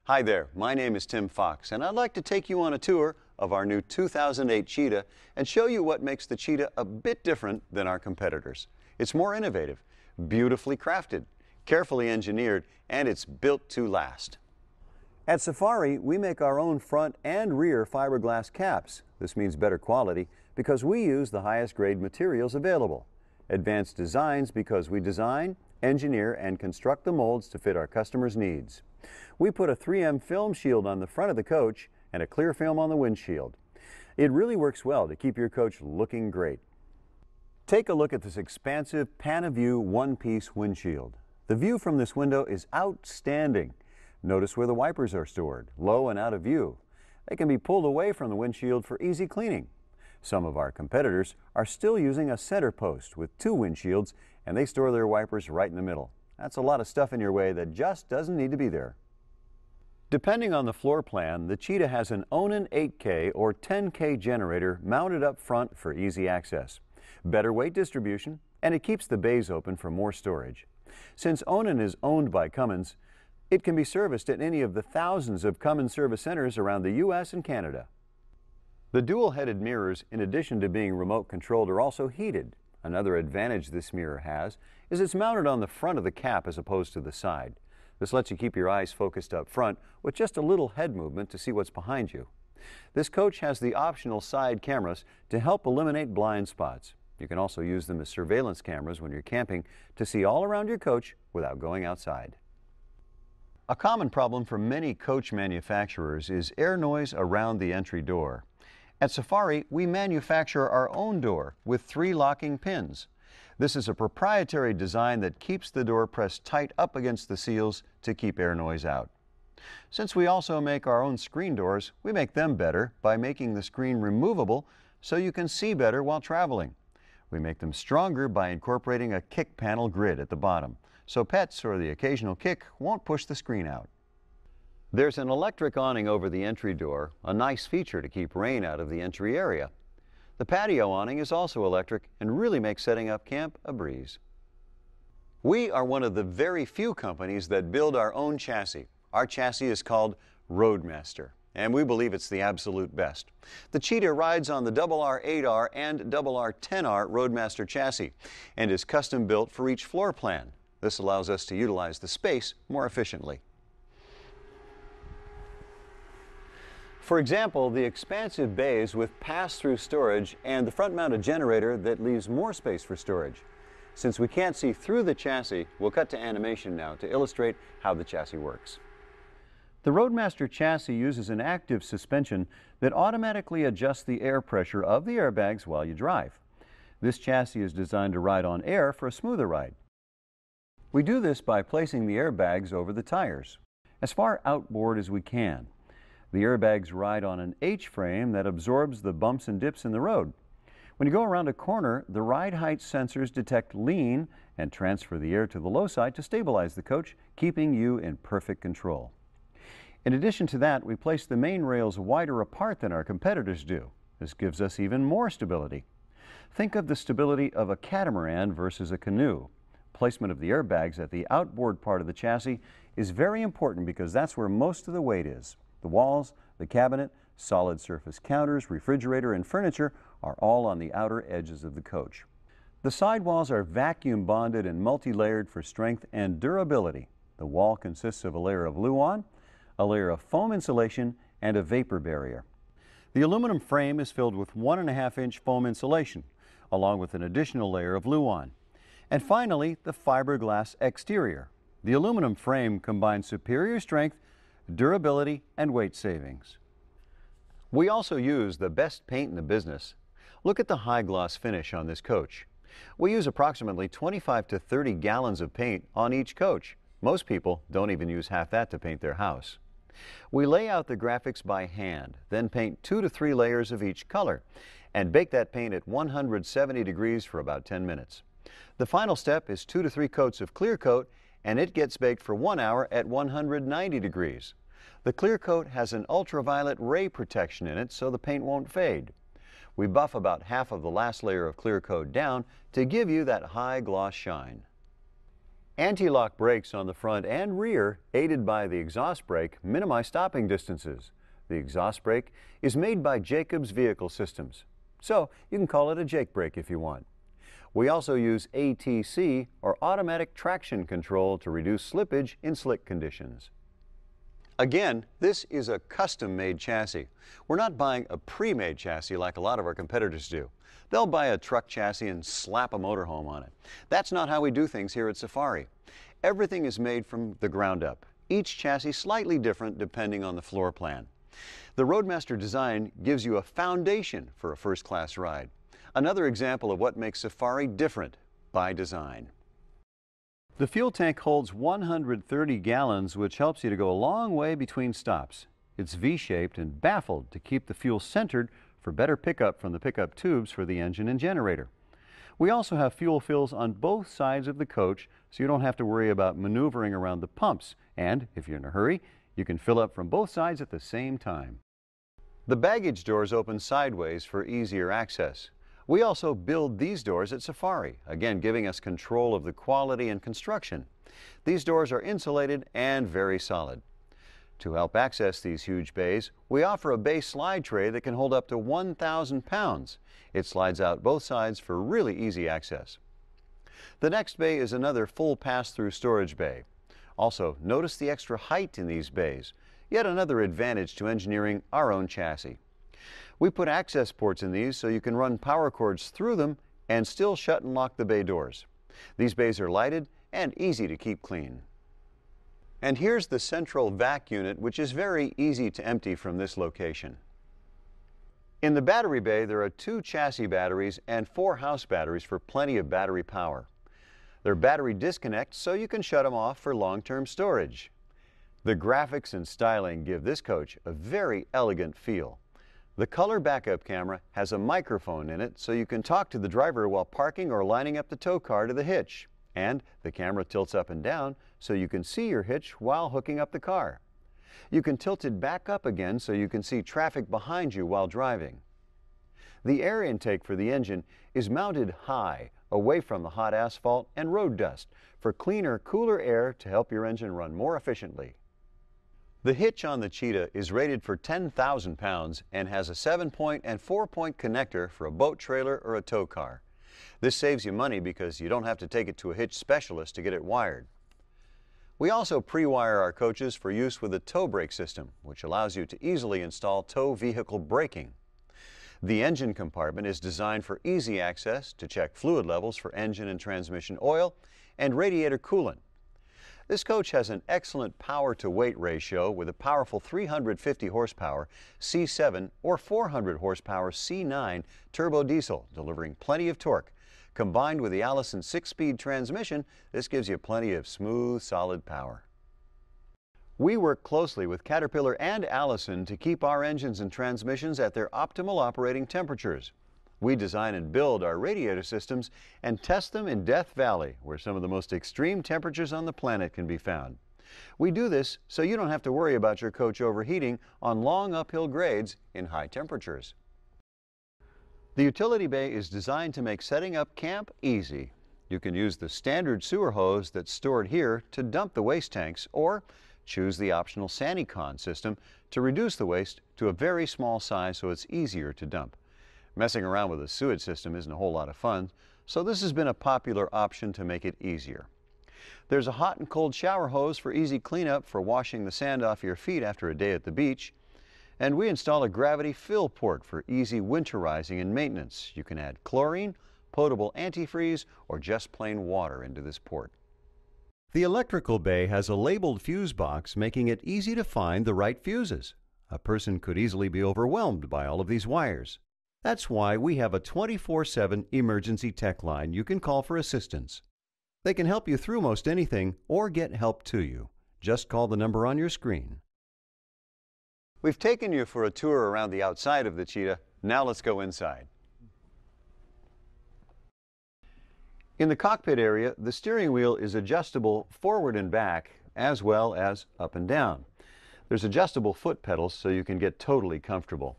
Hi there, my name is Tim Fox, and I'd like to take you on a tour of our new 2008 Cheetah and show you what makes the Cheetah a bit different than our competitors. It's more innovative, beautifully crafted, carefully engineered, and it's built to last. At Safari, we make our own front and rear fiberglass caps. This means better quality because we use the highest grade materials available. Advanced designs because we design, engineer, and construct the molds to fit our customers' needs. We put a 3M film shield on the front of the coach and a clear film on the windshield. It really works well to keep your coach looking great. Take a look at this expansive Panaview one-piece windshield. The view from this window is outstanding. Notice where the wipers are stored, low and out of view. They can be pulled away from the windshield for easy cleaning. Some of our competitors are still using a center post with two windshields, and they store their wipers right in the middle. That's a lot of stuff in your way that just doesn't need to be there. Depending on the floor plan, the Cheetah has an Onan 8K or 10K generator mounted up front for easy access, better weight distribution, and it keeps the bays open for more storage. Since Onan is owned by Cummins, it can be serviced at any of the thousands of Cummins service centers around the U.S. and Canada. The dual-headed mirrors, in addition to being remote controlled, are also heated. Another advantage this mirror has is it's mounted on the front of the cap as opposed to the side. This lets you keep your eyes focused up front with just a little head movement to see what's behind you. This coach has the optional side cameras to help eliminate blind spots. You can also use them as surveillance cameras when you're camping to see all around your coach without going outside. A common problem for many coach manufacturers is air noise around the entry door. At Safari, we manufacture our own door with 3 locking pins. This is a proprietary design that keeps the door pressed tight up against the seals to keep air noise out. Since we also make our own screen doors, we make them better by making the screen removable so you can see better while traveling. We make them stronger by incorporating a kick panel grid at the bottom, so pets or the occasional kick won't push the screen out. There's an electric awning over the entry door, a nice feature to keep rain out of the entry area. The patio awning is also electric and really makes setting up camp a breeze. We are one of the very few companies that build our own chassis. Our chassis is called Roadmaster, and we believe it's the absolute best. The Cheetah rides on the RR8R and RR10R Roadmaster chassis and is custom built for each floor plan. This allows us to utilize the space more efficiently. For example, the expansive bays with pass-through storage and the front-mounted generator that leaves more space for storage. Since we can't see through the chassis, we'll cut to animation now to illustrate how the chassis works. The Roadmaster chassis uses an active suspension that automatically adjusts the air pressure of the airbags while you drive. This chassis is designed to ride on air for a smoother ride. We do this by placing the airbags over the tires, as far outboard as we can. The airbags ride on an H-frame that absorbs the bumps and dips in the road. When you go around a corner, the ride height sensors detect lean and transfer the air to the low side to stabilize the coach, keeping you in perfect control. In addition to that, we place the main rails wider apart than our competitors do. This gives us even more stability. Think of the stability of a catamaran versus a canoe. Placement of the airbags at the outboard part of the chassis is very important because that's where most of the weight is. The walls, the cabinet, solid surface counters, refrigerator, and furniture are all on the outer edges of the coach. The sidewalls are vacuum bonded and multi-layered for strength and durability. The wall consists of a layer of Luan, a layer of foam insulation, and a vapor barrier. The aluminum frame is filled with 1.5-inch foam insulation, along with an additional layer of Luan. And finally, the fiberglass exterior. The aluminum frame combines superior strength, durability, and weight savings. We also use the best paint in the business. Look at the high gloss finish on this coach. We use approximately 25 to 30 gallons of paint on each coach. Most people don't even use half that to paint their house. We lay out the graphics by hand, then paint 2 to 3 layers of each color, and bake that paint at 170 degrees for about 10 minutes. The final step is 2 to 3 coats of clear coat, and it gets baked for 1 hour at 190 degrees. The clear coat has an ultraviolet ray protection in it so the paint won't fade. We buff about half of the last layer of clear coat down to give you that high gloss shine. Anti-lock brakes on the front and rear, aided by the exhaust brake, minimize stopping distances. The exhaust brake is made by Jacobs Vehicle Systems, so you can call it a Jake brake if you want. We also use ATC, or automatic traction control, to reduce slippage in slick conditions. Again, this is a custom-made chassis. We're not buying a pre-made chassis like a lot of our competitors do. They'll buy a truck chassis and slap a motorhome on it. That's not how we do things here at Safari. Everything is made from the ground up, each chassis slightly different depending on the floor plan. The Roadmaster design gives you a foundation for a first-class ride. Another example of what makes Safari different by design. The fuel tank holds 130 gallons, which helps you to go a long way between stops. It's V-shaped and baffled to keep the fuel centered for better pickup from the pickup tubes for the engine and generator. We also have fuel fills on both sides of the coach, so you don't have to worry about maneuvering around the pumps. And if you're in a hurry, you can fill up from both sides at the same time. The baggage doors open sideways for easier access. We also build these doors at Safari, again giving us control of the quality and construction. These doors are insulated and very solid. To help access these huge bays, we offer a bay slide tray that can hold up to 1,000 pounds. It slides out both sides for really easy access. The next bay is another full pass-through storage bay. Also, notice the extra height in these bays, yet another advantage to engineering our own chassis. We put access ports in these so you can run power cords through them and still shut and lock the bay doors. These bays are lighted and easy to keep clean. And here's the central vac unit, which is very easy to empty from this location. In the battery bay, there are 2 chassis batteries and 4 house batteries for plenty of battery power. They're battery disconnect, so you can shut them off for long-term storage. The graphics and styling give this coach a very elegant feel. The color backup camera has a microphone in it, so you can talk to the driver while parking or lining up the tow car to the hitch. And the camera tilts up and down so you can see your hitch while hooking up the car. You can tilt it back up again so you can see traffic behind you while driving. The air intake for the engine is mounted high, away from the hot asphalt and road dust, for cleaner, cooler air to help your engine run more efficiently. The hitch on the Cheetah is rated for 10,000 pounds and has a 7-point and 4-point connector for a boat trailer or a tow car. This saves you money because you don't have to take it to a hitch specialist to get it wired. We also pre-wire our coaches for use with a tow brake system, which allows you to easily install tow vehicle braking. The engine compartment is designed for easy access to check fluid levels for engine and transmission oil and radiator coolant. This coach has an excellent power-to-weight ratio with a powerful 350 horsepower C7 or 400 horsepower C9 turbo diesel, delivering plenty of torque. Combined with the Allison 6-speed transmission, this gives you plenty of smooth, solid power. We work closely with Caterpillar and Allison to keep our engines and transmissions at their optimal operating temperatures. We design and build our radiator systems and test them in Death Valley, where some of the most extreme temperatures on the planet can be found. We do this so you don't have to worry about your coach overheating on long uphill grades in high temperatures. The utility bay is designed to make setting up camp easy. You can use the standard sewer hose that's stored here to dump the waste tanks, or choose the optional Sanicon system to reduce the waste to a very small size so it's easier to dump. Messing around with a sewage system isn't a whole lot of fun, so this has been a popular option to make it easier. There's a hot and cold shower hose for easy cleanup for washing the sand off your feet after a day at the beach. And we install a gravity fill port for easy winterizing and maintenance. You can add chlorine, potable antifreeze, or just plain water into this port. The electrical bay has a labeled fuse box, making it easy to find the right fuses. A person could easily be overwhelmed by all of these wires. That's why we have a 24/7 emergency tech line you can call for assistance. They can help you through most anything or get help to you. Just call the number on your screen. We've taken you for a tour around the outside of the Cheetah. Now let's go inside. In the cockpit area, the steering wheel is adjustable forward and back as well as up and down. There's adjustable foot pedals so you can get totally comfortable.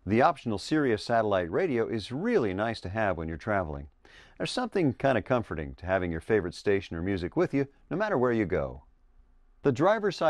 The optional Sirius satellite radio is really nice to have when you're traveling. There's something kind of comforting to having your favorite station or music with you no matter where you go. The driver's side